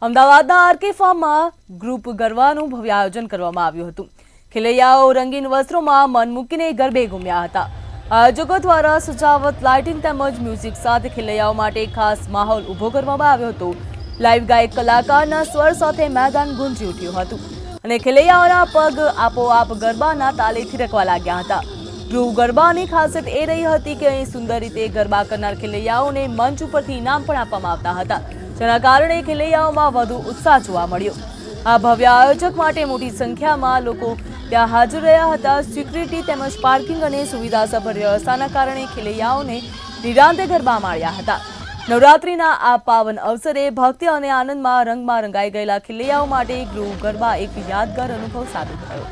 અમદાવાદના RK ફાર્મમાં group ગરબાનું ભવ્ય આયોજન કરવામાં આવ્યું હતું। ખેલૈયાઓ રંગીન વસ્ત્રોમાં મન મૂકીને ગરબે ઘૂમ્યા હતા। આયોજકો દ્વારા સજાવટ, લાઇટિંગ તેમજ મ્યુઝિક સાથે ખેલૈયાઓ માટે ખાસ માહોલ ઊભો કરવામાં આવ્યો હતો। લાઇવ ગાયક કલાકારના સ્વર સાથે મેદાન ગુંજી ઉઠ્યું હતું અને ખેલૈયાઓના પગ આપોઆપ ગરબાના તાલે થિરકવા લાગ્યા હતા। ગ્રુપ ગરબાની ખાસિયત એ રહી હતી કે અહીં સુંદર રીતે ગરબા કરનાર ખેલૈયાઓને મંચ ઉપરથી ઇનામ પણ આપવામાં આવતા હતા, જેના કારણે ખેલૈયાઓમાં વધુ ઉત્સાહ જોવા મળ્યો। આ ભવ્ય આયોજક માટે મોટી સંખ્યામાં લોકો ત્યાં હાજર રહ્યા હતા। સિક્યુરિટી તેમજ પાર્કિંગ અને સુવિધાસભર વ્યવસ્થાના કારણે ખેલૈયાઓને નિરાંતે ગરબા માણ્યા હતા। નવરાત્રિના આ પાવન અવસરે ભક્તિ અને આનંદમાં રંગમાં રંગાઈ ગયેલા ખેલૈયાઓ માટે ગૃહ ગરબા એક યાદગાર અનુભવ સાબિત થયો।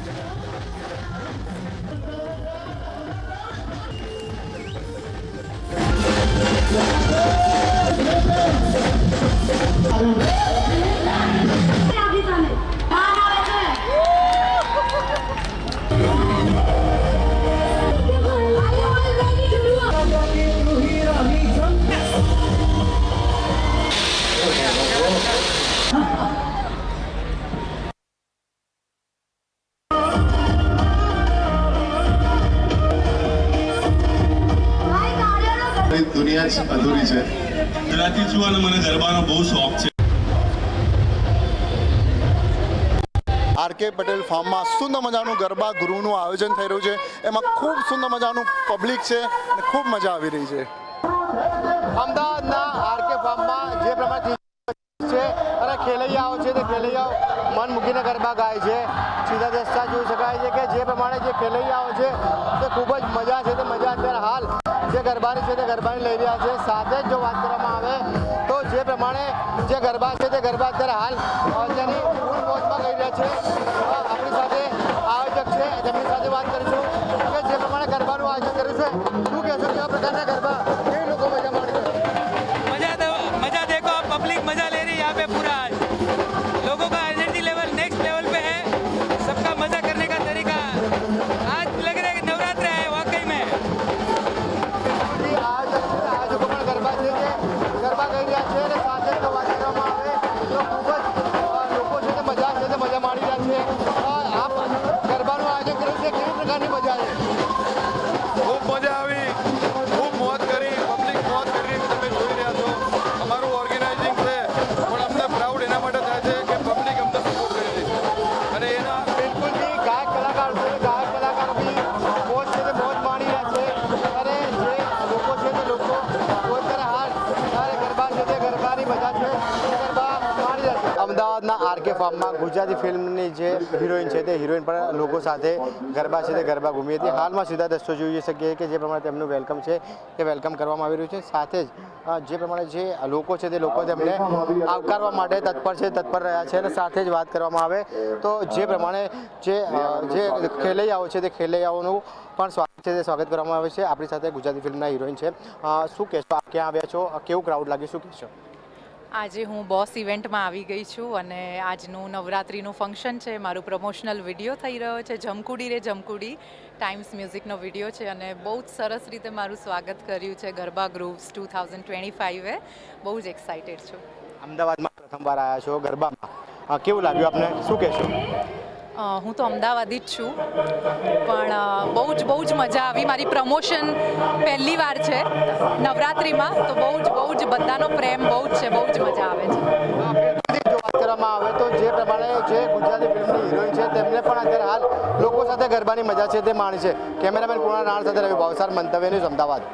दुनिया अधूरी है। ગુજરાતી છું અને મને ગરબાનો બહુ શોખ છે। આરકે પટેલ ફાર્મમાં સુંદર મજાનું ગરબા ગૃહનું આયોજન થઈ રહ્યું છે। એમાં ખૂબ સુંદર મજાનું પબ્લિક છે અને ખૂબ મજા આવી રહી છે। અમદાવાદના આરકે ફાર્મમાં જે પ્રમાણે છે અને ખેલૈયાઓ છે તે ખેલૈયાઓ મન મૂકીને ગરબા ગાય છે। સીધા દસ્તા જોઈ શકાય છે કે જે પ્રમાણે જે ખેલૈયાઓ છે તે ખૂબ જ મજા છે, તે મજા અત્યારે હાલ જે ગરબાની છે તે ગરબાની લઈ રહ્યા છે। સાથે જ જો વાત કરવામાં આવે તો જે પ્રમાણે જે ગરબા છે તે ગરબા અત્યારે હાલ તેની ફૂલ મોજમાં ગઈ રહ્યા છે। આપણી સાથે આયોજક છે, તેમની સાથે વાત કરીશું કે જે પ્રમાણે ગરબાનું આયોજન કર્યું છે, શું કહેશો કેવા પ્રકારના ગરબા, કેવી લોકો મજા માણી છે? मजा देखो, पब्लिक मजा ले रही है यहाँ पे। पूरा लोगों का एनर्जी लेवल नेक्स्ट लेवल पे है। सबका मजा करने का तरीका आज लग रहा है कि नवरात्र है वाकई में। આયોજકો પણ ગરબા છે તે ગરબા ગઈ રહ્યા છે અને સાથે જો વાત કરવામાં આવે તો ખૂબ જ લોકો છે તે મજા છે તે મજા માણી રહ્યા છે। આપ ગરબાનું આયોજન કર્યું છે, કેવી પ્રકારની મજા છે? ખૂબ મજા આવી, ખૂબ મોજ કરી, પબ્લિક મોજ કરી તમે જોઈ રહ્યા છો। અમારું ઓર્ગેનાઇઝિંગ છે પણ અમને પ્રાઉડ એના માટે થાય છે કે પબ્લિક અમને સપોર્ટ કરી રહી છે અને એના બિલકુલ બી ગાયક કલાકાર છે, ગાયક કલાકાર બી મોજ છે તે મોજ માણી રહ્યા છે અને જે લોકો છે તે લોકો પોતાના હાથ ગરબા છે તે ગરબાની મજા છે તે ગરબા માણી રહ્યા છે। અમદાવાદના આરકે ફાર્મમાં ગુજરાતી ફિલ્મની જે હિરોઈન છે તે હિરોઈન પણ લોકો સાથે ગરબા છે તે ગરબા ઘૂમી હતી। હાલમાં સીધા દસ્તો જોઈ શકીએ કે જે પ્રમાણે તેમનું વેલકમ છે તે વેલકમ કરવામાં આવી રહ્યું છે। સાથે જ જે પ્રમાણે જે લોકો છે તે લોકો તેમને આવકારવા માટે તત્પર રહ્યા છે અને સાથે જ વાત કરવામાં આવે તો જે પ્રમાણે જે ખેલૈયાઓ છે તે ખેલૈયાઓનું પણ સ્વાગત છે તે સ્વાગત કરવામાં આવે છે। આપણી સાથે ગુજરાતી ફિલ્મના હિરોઈન છે, શું કહેશો, આપ ક્યાં આવ્યા છો, કેવું ક્રાઉડ લાગ્યું, શું કહેશો? આજે હું બોસ ઇવેન્ટમાં આવી ગઈ છું અને આજનું નવરાત્રિનું ફંક્શન છે, મારું પ્રમોશનલ વિડીયો થઈ રહ્યો છે। જમકુડી રે જમકુડી ટાઈમ્સ મ્યુઝિકનો વિડીયો છે અને બહુ જ સરસ રીતે મારું સ્વાગત કર્યું છે ગરબા ગ્રુપ્સ 2025એ। બહુ જ એક્સાઇટેડ છું। અમદાવાદમાં પ્રથમવાર આવ્યા છો ગરબામાં, કેવું લાગ્યું આપને, શું કહેશો? હું તો અમદાવાદી જ છું પણ બહુ જ મજા આવી। મારી પ્રમોશન પહેલી વાર છે નવરાત્રિમાં તો બહુ જ બધાનો પ્રેમ બહુ જ છે, બહુ જ મજા આવે છે। જો વાત કરવામાં આવે તો જે પ્રમાણે જે ગુજરાતી ફિલ્મની હિરોઈન છે તેમને પણ અત્યારે હાલ લોકો સાથે ગરબાની મજા છે તે માણી છે। કેમેરામેન કુણાલ રાણ સાથે રવિ ભાવસાર, મંતવ્ય ન્યૂઝ, અમદાવાદ।